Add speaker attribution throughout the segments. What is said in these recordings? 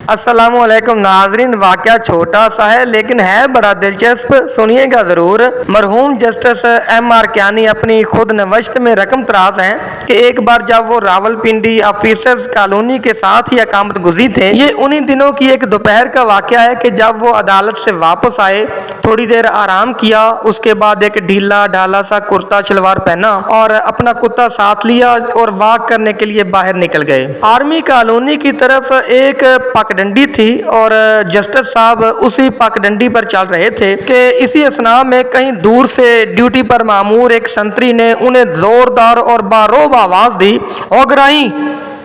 Speaker 1: अस्सलाम वालेकुम नाजरीन, वाक़या छोटा सा है लेकिन है बड़ा दिलचस्प, सुनिएगा ज़रूर। मरहूम जस्टिस M.R. कियानी अपनी खुद नवश्त में रकम तराज हैं कि एक बार जब वो रावलपिंडी ऑफिसर्स कॉलोनी के साथ ही अकामत गुज़ी थे। ये उन्हीं दिनों की एक दोपहर का वाक़या है कि जब वो अदालत से वापस आए, थोड़ी देर आराम किया, उसके बाद एक ढीला ढाला सा कुर्ता शलवार पहना और अपना कुत्ता साथ लिया और वॉक करने के लिए बाहर निकल गए। आर्मी कॉलोनी की तरफ एक पगडंडी थी और जस्टिस साहब उसी पगडंडी पर चल रहे थे कि इसी असना में कहीं दूर से ड्यूटी पर मामूर एक संतरी ने उन्हें जोरदार और बारोब आवाज दी, ओ गराई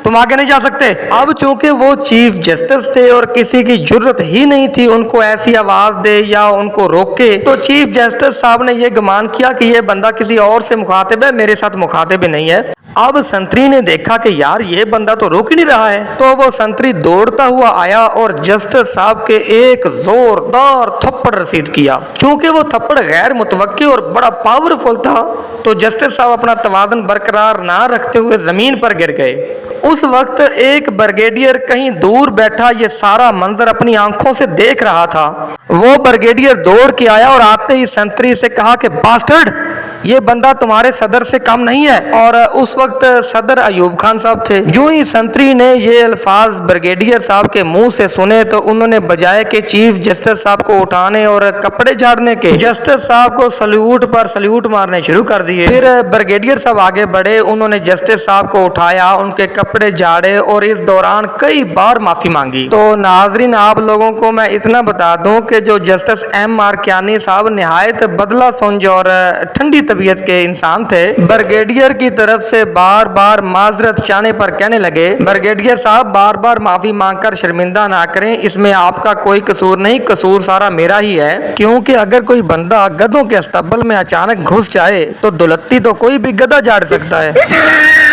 Speaker 1: तुम आगे नहीं जा सकते। अब चूंकि वो चीफ जस्टिस थे और किसी की जरूरत ही नहीं थी उनको ऐसी आवाज दे या उनको रोके, तो चीफ जस्टिस साहब ने ये गुमान किया कि ये बंदा किसी और से मुखातिब है, मेरे साथ मुखातिब नहीं है। अब संतरी ने देखा कि यार ये बंदा तो रोक ही नहीं रहा है, तो वो संतरी दौड़ता हुआ आया और जस्टिस साहब के एक जोरदार थप्पड़ रसीद किया। क्योंकि वो थप्पड़ गैर मुतवक्की और बड़ा पावरफुल था, तो जस्टिस साहब अपना तवाज़ुन बरकरार ना रखते हुए जमीन पर गिर गए। उस वक्त एक ब्रिगेडियर कहीं दूर बैठा ये सारा मंजर अपनी आंखों से देख रहा था। वो ब्रिगेडियर दौड़ के आया और आते ही संतरी से कहा कि बास्टर्ड, ये बंदा तुम्हारे सदर से कम नहीं है। और उस वक्त सदर अयूब खान साहब थे। जो ही संतरी ने ये अल्फाज ब्रिगेडियर साहब के मुंह से सुने तो उन्होंने बजाय के चीफ जस्टिस साहब को उठाने और कपड़े झाड़ने के जस्टिस साहब को सल्यूट पर सल्यूट मारने शुरू कर दिए। फिर ब्रिगेडियर साहब आगे बढ़े, उन्होंने जस्टिस साहब को उठाया, उनके कपड़े झाड़े और इस दौरान कई बार माफी मांगी। तो नाजरीन, आप लोगों को मैं इतना बता दूं कि जो जस्टिस M.R. कियानी साहब निहायत बदला सुंज और ठंडी तबीयत के इंसान थे। ब्रिगेडियर की तरफ से बार बार माजरत चाहने पर कहने लगे, ब्रिगेडियर साहब बार बार माफी मांगकर शर्मिंदा ना करें, इसमें आपका कोई कसूर नहीं, कसूर सारा मेरा ही है। क्योंकि अगर कोई बंदा गधों के अस्तबल में अचानक घुस जाए तो दुलत्ती तो कोई भी गधा झाड़ सकता है।